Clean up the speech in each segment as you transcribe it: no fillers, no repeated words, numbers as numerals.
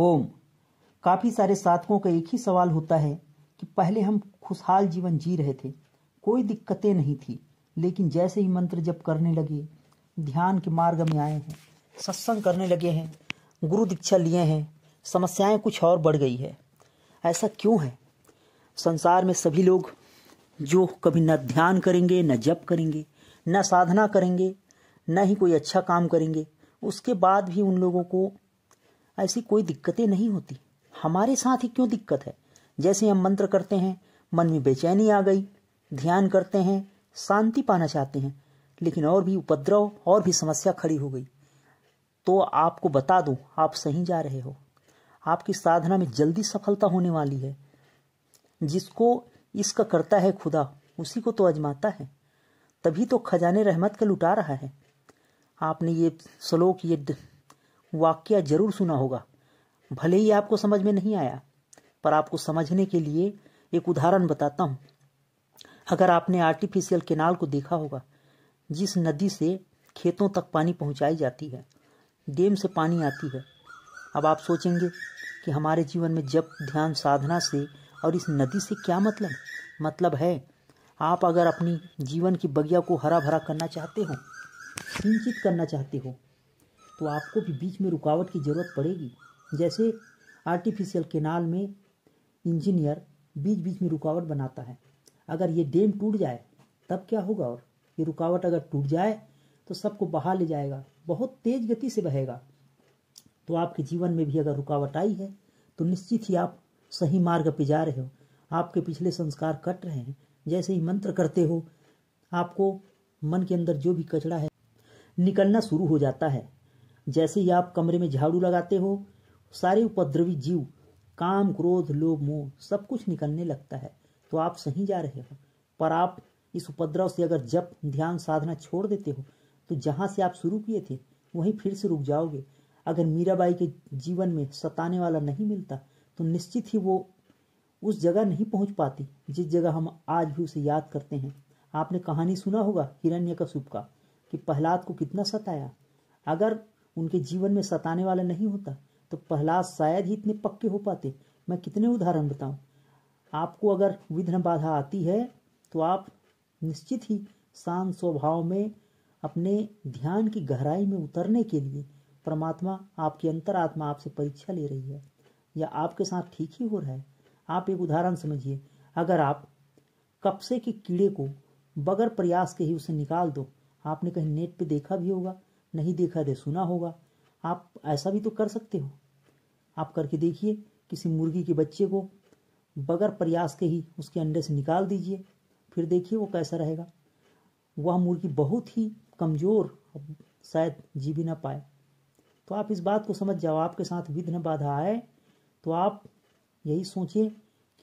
ओम। काफी सारे साधकों का एक ही सवाल होता है कि पहले हम खुशहाल जीवन जी रहे थे, कोई दिक्कतें नहीं थी, लेकिन जैसे ही मंत्र जप करने लगे, ध्यान के मार्ग में आए हैं, सत्संग करने लगे हैं, गुरु दीक्षा लिए हैं, समस्याएं कुछ और बढ़ गई है। ऐसा क्यों है? संसार में सभी लोग जो कभी न ध्यान करेंगे, न जप करेंगे, न साधना करेंगे, न ही कोई अच्छा काम करेंगे, उसके बाद भी उन लोगों को ऐसी कोई दिक्कतें नहीं होती। हमारे साथ ही क्यों दिक्कत है? जैसे हम मंत्र करते हैं, मन में बेचैनी आ गई, ध्यान करते हैं, शांति पाना चाहते हैं, लेकिन और भी उपद्रव और भी समस्या खड़ी हो गई। तो आपको बता दूं, आप सही जा रहे हो। आपकी साधना में जल्दी सफलता होने वाली है। जिसको इसका करता है खुदा, उसी को तो आजमाता है। तभी तो खजाने रहमत का लुटा रहा है। आपने ये श्लोक, ये वाक्य जरूर सुना होगा। भले ही आपको समझ में नहीं आया, पर आपको समझने के लिए एक उदाहरण बताता हूं। अगर आपने आर्टिफिशियल केनाल को देखा होगा, जिस नदी से खेतों तक पानी पहुंचाई जाती है, डैम से पानी आती है। अब आप सोचेंगे कि हमारे जीवन में जप, ध्यान, साधना से और इस नदी से क्या मतलब है। आप अगर अपनी जीवन की बगिया को हरा भरा करना चाहते हो, सिंचित करना चाहते हो, तो आपको भी बीच में रुकावट की जरूरत पड़ेगी। जैसे आर्टिफिशियल केनाल में इंजीनियर बीच बीच में रुकावट बनाता है। अगर ये डैम टूट जाए तब क्या होगा? और ये रुकावट अगर टूट जाए तो सबको बहा ले जाएगा, बहुत तेज गति से बहेगा। तो आपके जीवन में भी अगर रुकावट आई है तो निश्चित ही आप सही मार्ग पे जा रहे हो। आपके पिछले संस्कार कट रहे हैं। जैसे ही मंत्र करते हो, आपको मन के अंदर जो भी कचरा है निकलना शुरू हो जाता है। जैसे ही आप कमरे में झाड़ू लगाते हो, सारे उपद्रवी जीव, काम, क्रोध, लोभ, मोह, सब कुछ निकलने लगता है। तो आप सही जा रहे हो। पर आप इस उपद्रव से अगर जप, ध्यान, साधना छोड़ देते हो तो जहां से आप शुरू किए थे वहीं फिर से रुक जाओगे। अगर मीराबाई के जीवन में सताने वाला नहीं मिलता तो निश्चित ही वो उस जगह नहीं पहुंच पाती जिस जगह हम आज भी उसे याद करते हैं। आपने कहानी सुना होगा हिरण्यकशिपु का, कि प्रहलाद को कितना सताया। अगर उनके जीवन में सताने वाला नहीं होता तो प्रहलाद शायद ही इतने पक्के हो पाते। मैं कितने उदाहरण बताऊं। आपको अगर विघ्न बाधा आती है तो आप निश्चित ही शांत स्वभाव में अपने ध्यान की गहराई में उतरने के लिए परमात्मा, आपकी अंतरात्मा आपसे परीक्षा ले रही है, या आपके साथ ठीक ही हो रहा है। आप एक उदाहरण समझिए। अगर आप कपसे के कीड़े को बगैर प्रयास के ही उसे निकाल दो, आपने कहीं नेट पे देखा भी होगा, नहीं देखा तो सुना होगा। आप ऐसा भी तो कर सकते हो। आप करके देखिए। किसी मुर्गी के बच्चे को बगैर प्रयास के ही उसके अंडे से निकाल दीजिए, फिर देखिए वो कैसा रहेगा। वह मुर्गी बहुत ही कमजोर, शायद जी भी ना पाए। तो आप इस बात को समझ जाओ। आपके साथ विघ्न बाधा आए तो आप यही सोचिए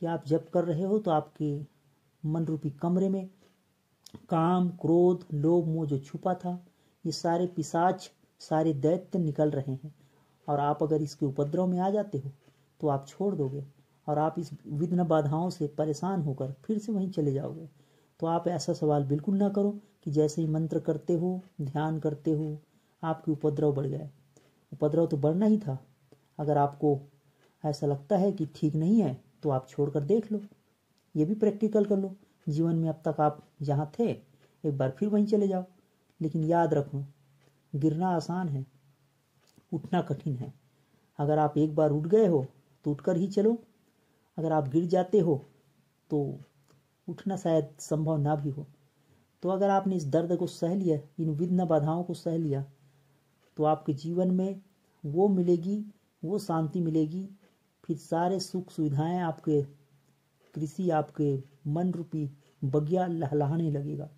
कि आप जप कर रहे हो तो आपके मन रूपी कमरे में काम, क्रोध, लोभ, मोह जो छुपा था, ये सारे पिशाच, सारे दैत्य निकल रहे हैं। और आप अगर इसके उपद्रव में आ जाते हो तो आप छोड़ दोगे और आप इस विघ्न बाधाओं से परेशान होकर फिर से वहीं चले जाओगे। तो आप ऐसा सवाल बिल्कुल ना करो कि जैसे ही मंत्र करते हो, ध्यान करते हो, आपके उपद्रव बढ़ गए। उपद्रव तो बढ़ना ही था। अगर आपको ऐसा लगता है कि ठीक नहीं है तो आप छोड़कर देख लो। ये भी प्रैक्टिकल कर लो। जीवन में अब तक आप जहाँ थे एक बार फिर वहीं चले जाओ। लेकिन याद रखो, गिरना आसान है, उठना कठिन है। अगर आप एक बार उठ गए हो तो उठकर ही चलो। अगर आप गिर जाते हो तो उठना शायद संभव ना भी हो। तो अगर आपने इस दर्द को सह लिया, इन विघ्न बाधाओं को सह लिया, तो आपके जीवन में वो मिलेगी, वो शांति मिलेगी। फिर सारे सुख सुविधाएं आपके कृषि, आपके मन रूपी बगिया लहलहाने लगेगा,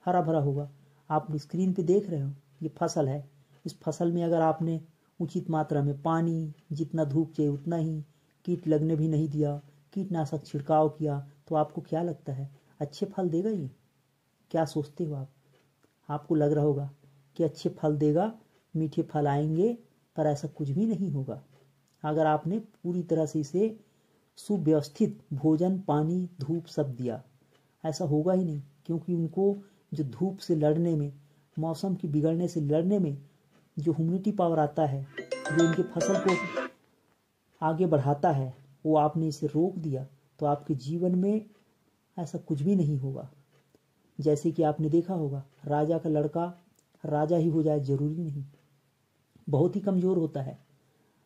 हरा भरा होगा। आप स्क्रीन पे देख रहे हो, ये फसल है। इस फसल में अगर आपने उचित मात्रा में पानी, जितना धूप चाहिए उतना ही, कीट लगने भी नहीं दिया, कीटनाशक छिड़काव किया, तो आपको क्या लगता है अच्छे फल देगा ये? क्या सोचते हो आप? आपको लग रहा होगा कि अच्छे फल देगा, मीठे फल आएंगे, पर ऐसा कुछ भी नहीं होगा। अगर आपने पूरी तरह से इसे सुव्यवस्थित भोजन, पानी, धूप सब दिया, ऐसा होगा ही नहीं। क्योंकि उनको जो धूप से लड़ने में, मौसम की बिगड़ने से लड़ने में जो ह्यूमिडिटी पावर आता है, जो इनके फसल को आगे बढ़ाता है, वो आपने इसे रोक दिया, तो आपके जीवन में ऐसा कुछ भी नहीं होगा। जैसे कि आपने देखा होगा, राजा का लड़का राजा ही हो जाए जरूरी नहीं, बहुत ही कमज़ोर होता है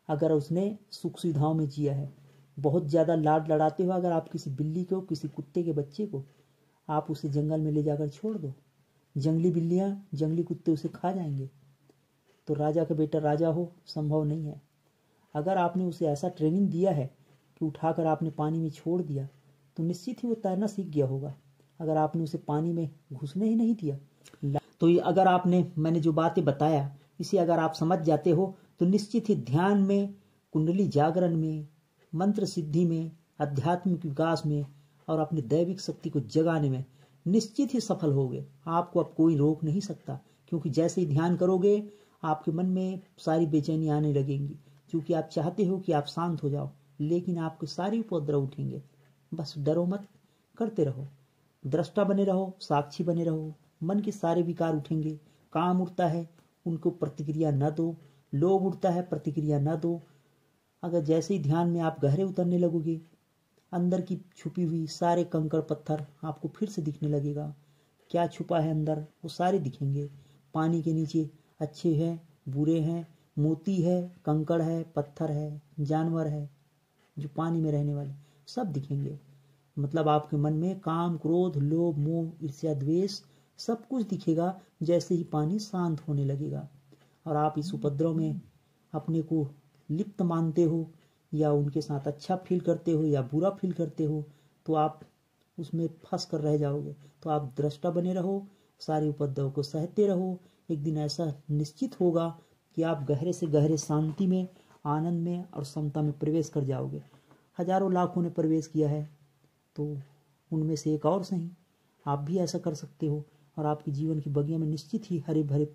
अगर उसने सुख सुविधाओं में जिया है। बहुत ज़्यादा लाड लड़ाते हुए अगर आप किसी बिल्ली को, किसी कुत्ते के बच्चे को आप उसे जंगल में ले जाकर छोड़ दो, जंगली बिल्लियाँ, जंगली कुत्ते उसे खा जाएंगे। तो राजा का बेटा राजा हो, संभव नहीं है। अगर आपने उसे ऐसा ट्रेनिंग दिया है कि उठाकर आपने पानी में छोड़ दिया, तो निश्चित ही वो तैरना सीख गया होगा। अगर आपने उसे पानी में घुसने ही नहीं दिया, तो ये अगर आपने, मैंने जो बातें बताया, इसे अगर आप समझ जाते हो, तो निश्चित ही ध्यान में, कुंडली जागरण में, मंत्र सिद्धि में, आध्यात्मिक विकास में और अपनी दैविक शक्ति को जगाने में निश्चित ही सफल होगे। आपको अब कोई रोक नहीं सकता, क्योंकि जैसे ही ध्यान करोगे आपके मन में सारी बेचैनी आने लगेंगी, क्योंकि आप चाहते हो कि आप शांत हो जाओ, लेकिन आपके सारे उपद्रव उठेंगे। बस डरो मत, करते रहो, दृष्टा बने रहो, साक्षी बने रहो। मन के सारे विकार उठेंगे, काम उठता है उनको प्रतिक्रिया न दो, लोभ उठता है प्रतिक्रिया न दो। अगर जैसे ही ध्यान में आप गहरे उतरने लगोगे, अंदर की छुपी हुई सारे कंकड़ पत्थर आपको फिर से दिखने लगेगा। क्या छुपा है अंदर, वो सारे दिखेंगे। पानी के नीचे अच्छे हैं, बुरे हैं, मोती है, कंकड़ है, पत्थर है, जानवर है, जो पानी में रहने वाले, सब दिखेंगे। मतलब आपके मन में काम, क्रोध, लोभ, मोह, ईर्ष्या, द्वेष सब कुछ दिखेगा जैसे ही पानी शांत होने लगेगा। और आप इस उपद्रव में अपने को लिप्त मानते हो, या उनके साथ अच्छा फील करते हो या बुरा फील करते हो, तो आप उसमें फंस कर रह जाओगे। तो आप दृष्टा बने रहो, सारे उपद्रव को सहते रहो। एक दिन ऐसा निश्चित होगा कि आप गहरे से गहरे शांति में, आनंद में और समता में प्रवेश कर जाओगे। हजारों लाखों ने प्रवेश किया है, तो उनमें से एक और सही आप भी ऐसा कर सकते हो, और आपके जीवन की बगिया में निश्चित ही हरे भरे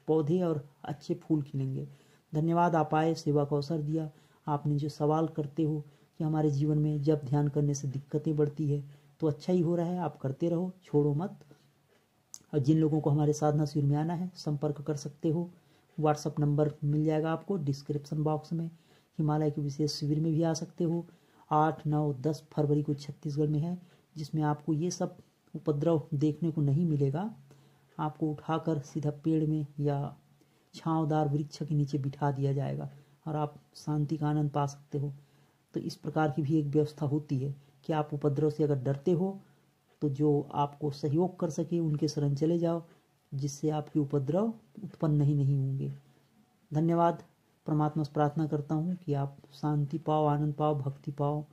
पौधे और अच्छे फूल खिलेंगे। धन्यवाद, आप आए, सेवा का अवसर दिया। आपने जो सवाल करते हो कि हमारे जीवन में जब ध्यान करने से दिक्कतें बढ़ती है, तो अच्छा ही हो रहा है, आप करते रहो, छोड़ो मत। और जिन लोगों को हमारे साधना शिविर में आना है, संपर्क कर सकते हो। व्हाट्सअप नंबर मिल जाएगा आपको डिस्क्रिप्शन बॉक्स में। हिमालय के विशेष शिविर में भी आ सकते हो। 8, 9, 10 फरवरी को छत्तीसगढ़ में है, जिसमें आपको ये सब उपद्रव देखने को नहीं मिलेगा। आपको उठाकर सीधा पेड़ में या छांवदार वृक्ष के नीचे बिठा दिया जाएगा और आप शांति का आनंद पा सकते हो। तो इस प्रकार की भी एक व्यवस्था होती है कि आप उपद्रव से अगर डरते हो, तो जो आपको सहयोग कर सके उनके शरण चले जाओ, जिससे आपके उपद्रव उत्पन्न नहीं होंगे। धन्यवाद। परमात्मा से प्रार्थना करता हूँ कि आप शांति पाओ, आनंद पाओ, भक्ति पाओ।